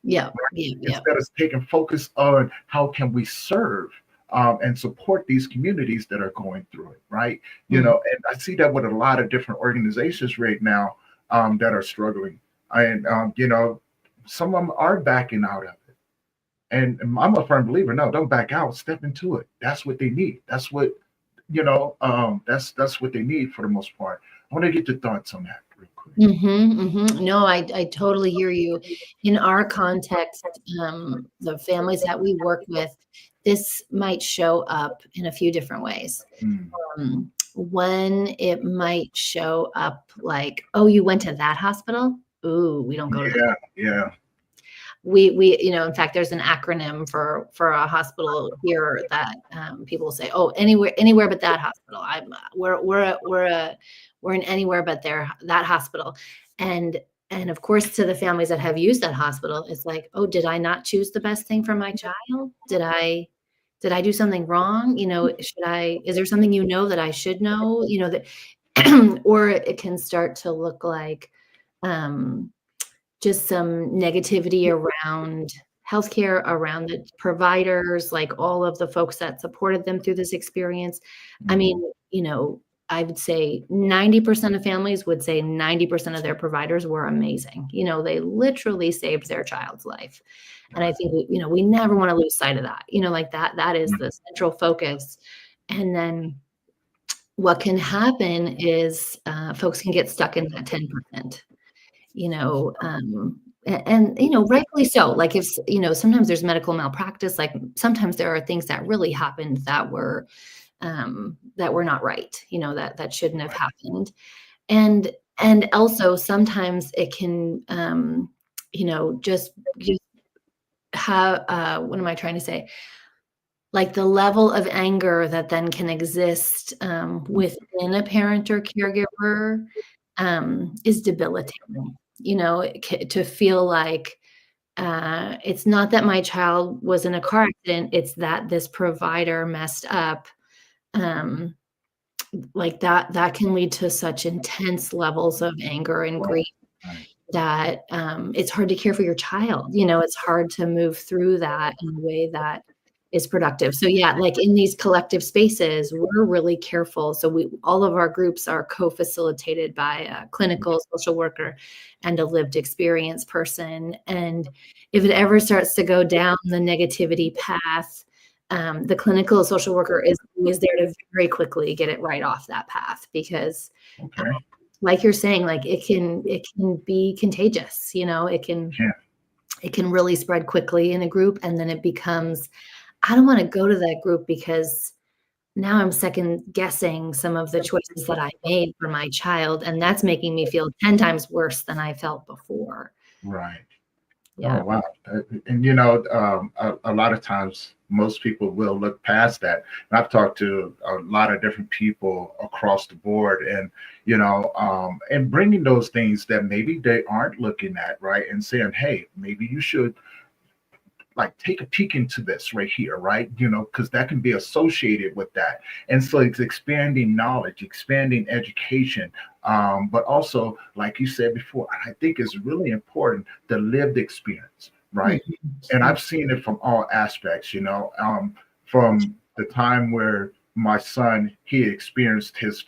[SPEAKER 2] Right?
[SPEAKER 1] Instead of taking focus on how can we serve and support these communities that are going through it, right? And I see that with a lot of different organizations right now that are struggling, and some of them are backing out of it. And I'm a firm believer. No, don't back out. Step into it. That's what they need. That's what that's what they need for the most part. I want to get your thoughts on that real quick.
[SPEAKER 2] No, I totally hear you. In our context, the families that we work with, this might show up in a few different ways. One, it might show up like, oh, you went to that hospital? Ooh, we don't go to that.
[SPEAKER 1] Yeah.
[SPEAKER 2] We in fact, there's an acronym for a hospital here that people say, oh, anywhere but that hospital. We're in anywhere but that hospital. And of course, to the families that have used that hospital, it's like, oh, did I not choose the best thing for my child? Did I do something wrong? Is there something that I should know? That or it can start to look like just some negativity around healthcare, around the providers, like all of the folks that supported them through this experience. I mean, I would say 90% of families would say 90% of their providers were amazing. They literally saved their child's life. And I think, we never want to lose sight of that, like that is the central focus. And then what can happen is folks can get stuck in that 10%. And rightfully so. Like if, sometimes there's medical malpractice, like sometimes there are things that really happened that were not right, that shouldn't have happened. And also sometimes it can, just have, what am I trying to say? Like the level of anger that then can exist within a parent or caregiver is debilitating. To feel like it's not that my child was in a car accident, it's that this provider messed up. Like that can lead to such intense levels of anger and grief that it's hard to care for your child. It's hard to move through that in a way that is productive. So yeah, like in these collective spaces, we're really careful. So all of our groups are co-facilitated by a clinical social worker and a lived experience person. And if it ever starts to go down the negativity path, the clinical social worker is there to very quickly get it right off that path, because like you're saying, like it can be contagious. It can really spread quickly in a group, and then it becomes, I don't want to go to that group because now I'm second guessing some of the choices that I made for my child. And that's making me feel 10 times worse than I felt before.
[SPEAKER 1] Right.
[SPEAKER 2] Yeah.
[SPEAKER 1] Oh, wow. And, a lot of times most people will look past that. And I've talked to a lot of different people across the board, and and bringing those things that maybe they aren't looking at, right, and saying, hey, maybe you should like take a peek into this right here, right? Because that can be associated with that. And so it's expanding knowledge, expanding education, but also, like you said before, I think it's really important the lived experience, right? And I've seen it from all aspects, from the time where my son, he experienced his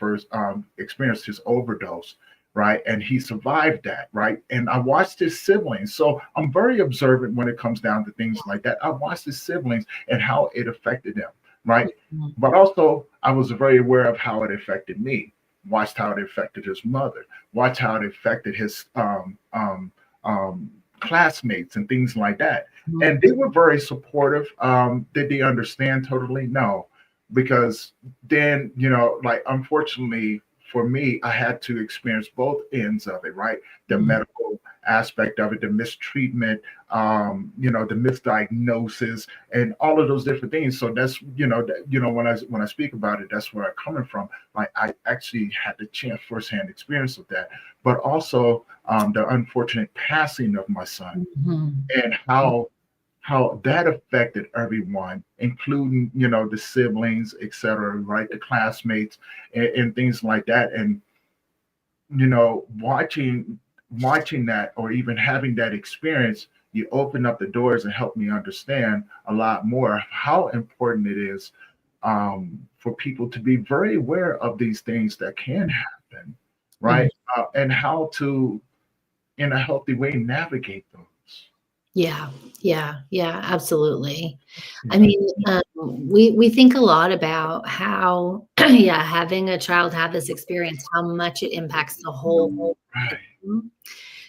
[SPEAKER 1] overdose, right? And he survived that, right? And I watched his siblings. So I'm very observant when it comes down to things like that. I watched his siblings and how it affected them, right? But also, I was very aware of how it affected me. Watched how it affected his mother. Watched how it affected his classmates and things like that. And they were very supportive. Did they understand totally? No, because then, like, unfortunately, for me, I had to experience both ends of it, right? The medical aspect of it, the mistreatment, the misdiagnosis, and all of those different things. So that's, when I speak about it, that's where I'm coming from. Like, I actually had the chance, firsthand experience of that, but also the unfortunate passing of my son, and how that affected everyone, including, the siblings, et cetera, right? The classmates and things like that. And, watching that, or even having that experience, you open up the doors and help me understand a lot more how important it is, for people to be very aware of these things that can happen, right? And how to, in a healthy way, navigate those.
[SPEAKER 2] Yeah, absolutely. I mean, we think a lot about how, yeah, having a child have this experience, how much it impacts the whole.
[SPEAKER 1] Right.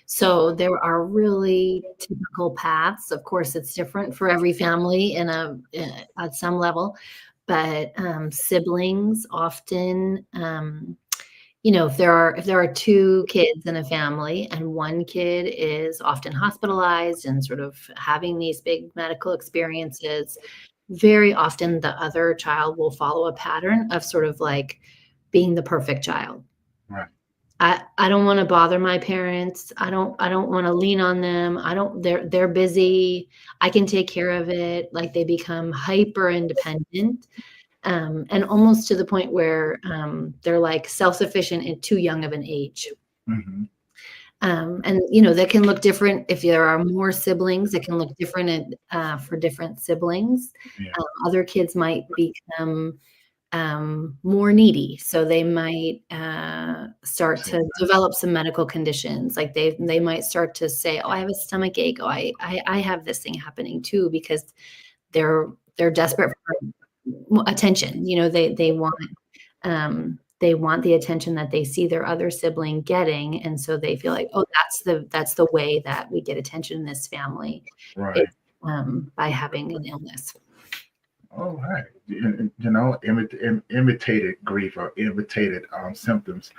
[SPEAKER 2] So there are really typical paths. Of course, it's different for every family at some level, but siblings often, if there are two kids in a family and one kid is often hospitalized and sort of having these big medical experiences, very often the other child will follow a pattern of sort of like being the perfect child.
[SPEAKER 1] Right.
[SPEAKER 2] I don't want to bother my parents. I don't want to lean on them. They're busy. I can take care of it. Like, they become hyper independent. And almost to the point where they're like self-sufficient at too young of an age. And that can look different if there are more siblings. It can look different for different siblings.
[SPEAKER 1] Yeah.
[SPEAKER 2] Other kids might become more needy, so they might start to develop some medical conditions. Like, they might start to say, "Oh, I have a stomach ache. Oh, I have this thing happening too," because they're desperate for attention. They want the attention that they see their other sibling getting, and so they feel like, oh, that's the way that we get attention in this family,
[SPEAKER 1] Right.
[SPEAKER 2] by having an illness.
[SPEAKER 1] Oh, right. Imitated grief, or imitated symptoms,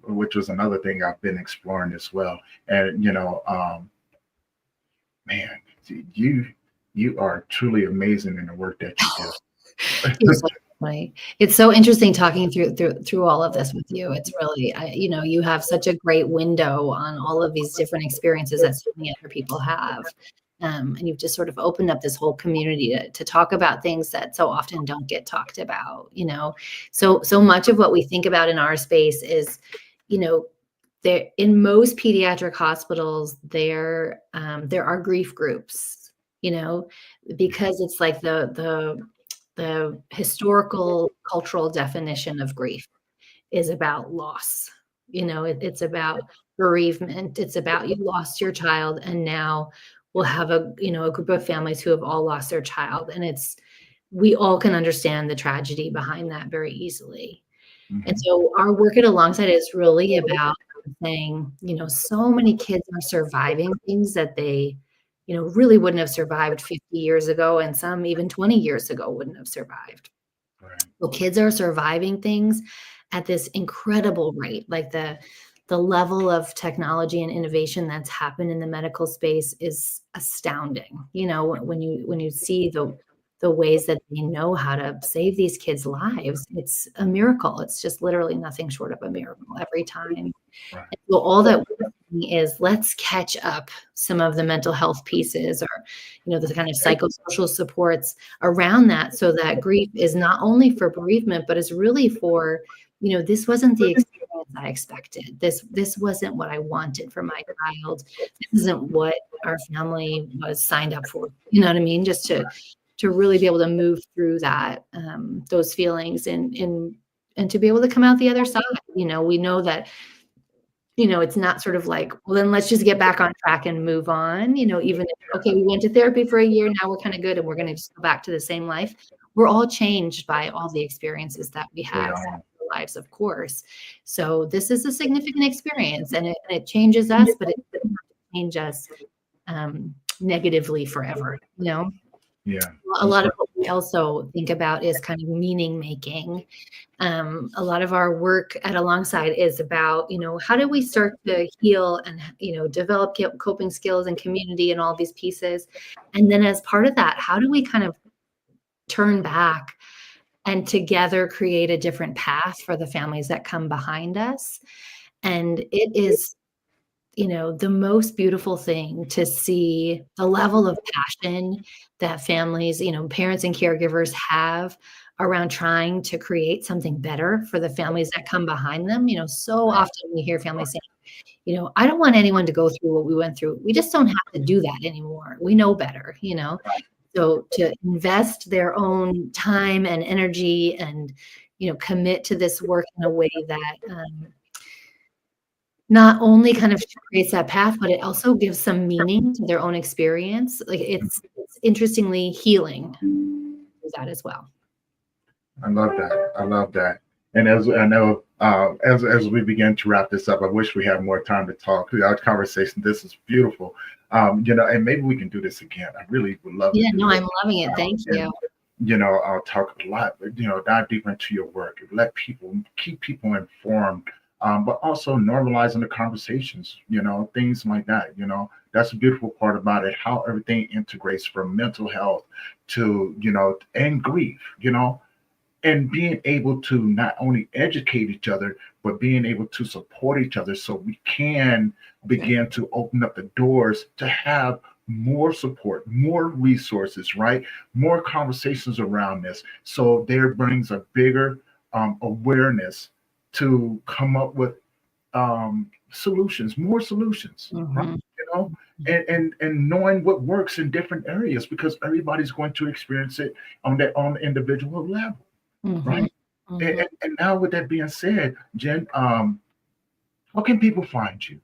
[SPEAKER 1] which was another thing I've been exploring as well. And man, you are truly amazing in the work that you do.
[SPEAKER 2] It's so interesting talking through all of this with you. It's really, you have such a great window on all of these different experiences that so many other people have. And you've just sort of opened up this whole community to talk about things that so often don't get talked about. So much of what we think about in our space is, there, in most pediatric hospitals, there are grief groups, because it's like the historical cultural definition of grief is about loss. It's about bereavement. It's about, you lost your child, and now we'll have a group of families who have all lost their child. And we all can understand the tragedy behind that very easily. And so our work at Alongside is really about saying, so many kids are surviving things that they, really wouldn't have survived 50 years ago, and some even 20 years ago wouldn't have survived.
[SPEAKER 1] Right.
[SPEAKER 2] Well, kids are surviving things at this incredible rate. Like, the level of technology and innovation that's happened in the medical space is astounding. When you see the ways that they know how to save these kids' lives, it's a miracle. It's just literally nothing short of a miracle every time.
[SPEAKER 1] Right.
[SPEAKER 2] And so all that we're saying is let's catch up some of the mental health pieces, or, the kind of psychosocial supports around that, so that grief is not only for bereavement, but is really for, this wasn't the experience I expected. This wasn't what I wanted for my child. This isn't what our family was signed up for. You know what I mean? Just to really be able to move through that, those feelings, and to be able to come out the other side. We know that, it's not sort of like, well, then let's just get back on track and move on. Even if, okay, we went to therapy for a year, now we're kind of good and we're going to just go back to the same life. We're all changed by all the experiences that we have in our lives, of course. So this is a significant experience, and it changes us, but it doesn't have to change us negatively forever.
[SPEAKER 1] Yeah.
[SPEAKER 2] A lot of what we also think about is kind of meaning making. A lot of our work at Alongside is about, how do we start to heal and, develop coping skills and community and all these pieces. And then as part of that, how do we kind of turn back and together create a different path for the families that come behind us? And it is, the most beautiful thing to see the level of passion that families, parents and caregivers have around trying to create something better for the families that come behind them. So often we hear families saying, I don't want anyone to go through what we went through. We just don't have to do that anymore. We know better. So to invest their own time and energy and, commit to this work in a way that, not only kind of creates that path, but it also gives some meaning to their own experience. Like it's interestingly healing through that as well.
[SPEAKER 1] I love that. And as I know, as we begin to wrap this up, I wish we had more time to talk. Our conversation, this is beautiful. And maybe we can do this again. I really would love to.
[SPEAKER 2] Yeah, no, I'm loving it. Thank you.
[SPEAKER 1] I'll talk a lot, dive deeper into your work, keep people informed. But also normalizing the conversations, things like that. That's a beautiful part about it, how everything integrates from mental health to, and grief, and being able to not only educate each other, but being able to support each other so we can begin to open up the doors to have more support, more resources, right? More conversations around this. So there brings a bigger awareness to come up with solutions, more solutions, right? And knowing what works in different areas, because everybody's going to experience it on their own individual level, right? And now with that being said, Jen, how can people find you?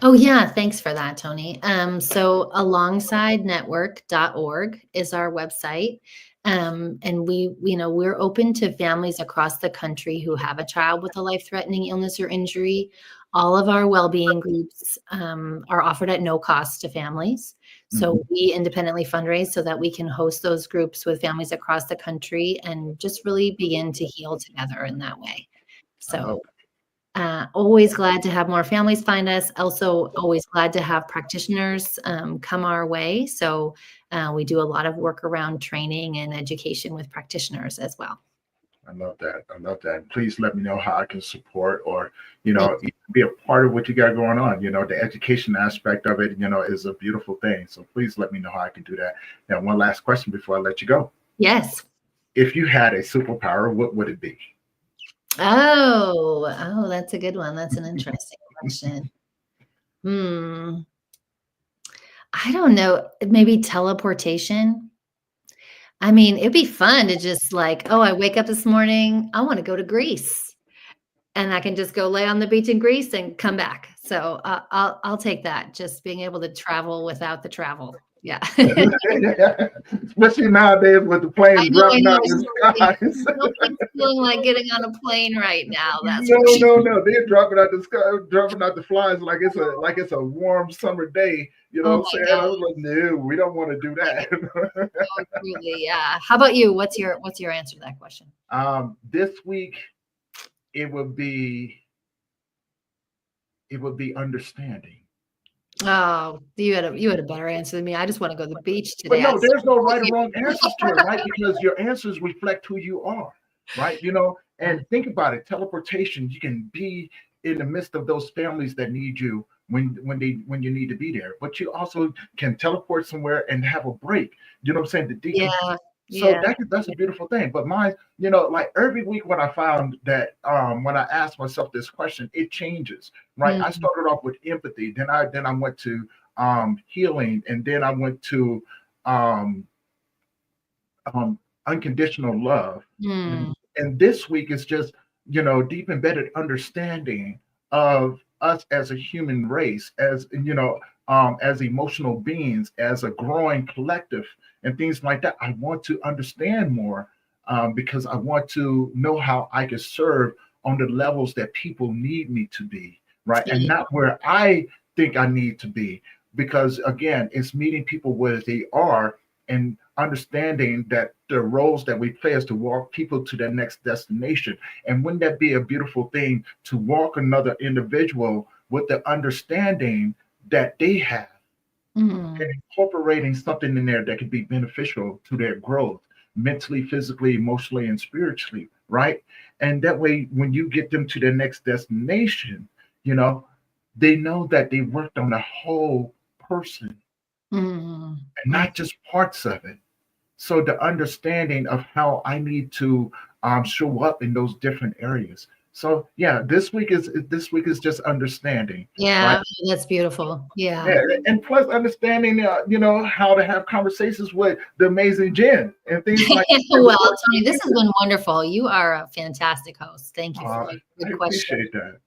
[SPEAKER 2] Oh, yeah. Thanks for that, Tony. So alongsidenetwork.org is our website. And we're open to families across the country who have a child with a life-threatening illness or injury. All of our well-being groups are offered at no cost to families. So we independently fundraise so that we can host those groups with families across the country and just really begin to heal together in that way. So always glad to have more families find us. Also, always glad to have practitioners come our way. So we do a lot of work around training and education with practitioners as well.
[SPEAKER 1] I love that. And please let me know how I can support or, be a part of what you got going on. The education aspect of it, is a beautiful thing. So please let me know how I can do that. Now, one last question before I let you go.
[SPEAKER 2] Yes.
[SPEAKER 1] If you had a superpower, what would it be?
[SPEAKER 2] Oh, that's a good one. That's an interesting question. I don't know. Maybe teleportation. I mean, it'd be fun to just I wake up this morning, I want to go to Greece, and I can just go lay on the beach in Greece and come back. So I'll take that. Just being able to travel without the travel. Yeah.
[SPEAKER 1] Especially nowadays with the planes dropping out of the skies.
[SPEAKER 2] Nobody's feeling like getting on a plane right now. That's
[SPEAKER 1] no. They're dropping out the sky, dropping out the flies like it's a warm summer day. You know what I'm saying? I was like, no, we don't want to do that.
[SPEAKER 2] Really, yeah. How about you? What's your answer to that question?
[SPEAKER 1] This week it would be understanding.
[SPEAKER 2] Oh, you had a better answer than me. I just want to go to the beach
[SPEAKER 1] But
[SPEAKER 2] today.
[SPEAKER 1] no, there's no right or wrong answers to it, right? Because your answers reflect who you are, right? And think about it. Teleportation, you can be in the midst of those families that need you when you need to be there. But you also can teleport somewhere and have a break. You know what I'm saying? To
[SPEAKER 2] Yeah,
[SPEAKER 1] so
[SPEAKER 2] yeah.
[SPEAKER 1] that's a beautiful thing. But mine, like every week when I found that when I ask myself this question, it changes, right? I
[SPEAKER 2] Mm,
[SPEAKER 1] started off with empathy, then I went to healing, and then I went to um, um, unconditional love.
[SPEAKER 2] mm,
[SPEAKER 1] And this week is just, deep embedded understanding of us as a human race, as emotional beings, as a growing collective, and things like that. I want to understand more because I want to know how I can serve on the levels that people need me to be, right? And
[SPEAKER 2] yeah.
[SPEAKER 1] not where I think I need to be. Because again, it's meeting people where they are and understanding that the roles that we play is to walk people to their next destination. And wouldn't that be a beautiful thing to walk another individual with the understanding that they have and
[SPEAKER 2] Mm,
[SPEAKER 1] incorporating something in there that could be beneficial to their growth mentally, physically, emotionally, and spiritually, right? And that way, when you get them to their next destination, you know, they know that they worked on the whole person
[SPEAKER 2] mm,
[SPEAKER 1] and
[SPEAKER 2] mm.
[SPEAKER 1] not just parts of it. So the understanding of how I need to show up in those different areas. So yeah, this week is just understanding, right?
[SPEAKER 2] Yeah, that's beautiful. Yeah.
[SPEAKER 1] Yeah, and plus understanding, how to have conversations with the amazing Jen and things like that.
[SPEAKER 2] Well, Tony, this has been wonderful. You are a fantastic host. Thank you for
[SPEAKER 1] Uh,
[SPEAKER 2] your
[SPEAKER 1] I
[SPEAKER 2] good question.
[SPEAKER 1] appreciate that.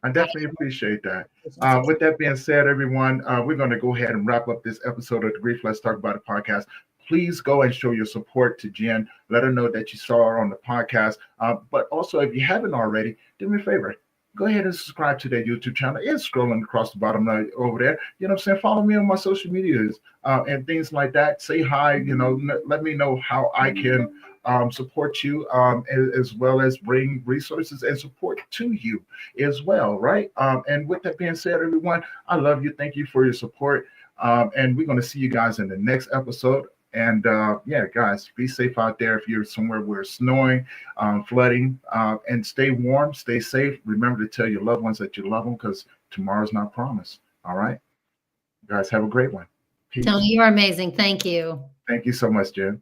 [SPEAKER 1] I
[SPEAKER 2] I
[SPEAKER 1] definitely appreciate that.
[SPEAKER 2] appreciate
[SPEAKER 1] With that being said, everyone, we're going to go ahead and wrap up this episode of the Grief Let's Talk About It podcast. Please go and show your support to Jen. Let her know that you saw her on the podcast. But also, if you haven't already, do me a favor. Go ahead and subscribe to that YouTube channel. It's scrolling across the bottom right over there. You know what I'm saying? Follow me on my social medias and things like that. Say hi. Let me know how I can support you as well as bring resources and support to you as well, right? And with that being said, everyone, I love you. Thank you for your support. And we're going to see you guys in the next episode. And yeah, guys, be safe out there if you're somewhere where it's snowing, flooding, and stay warm, stay safe. Remember to tell your loved ones that you love them because tomorrow's not promised. All right. You guys have a great one. Peace.
[SPEAKER 2] Tony, you're amazing. Thank you.
[SPEAKER 1] Thank you so much, Jen.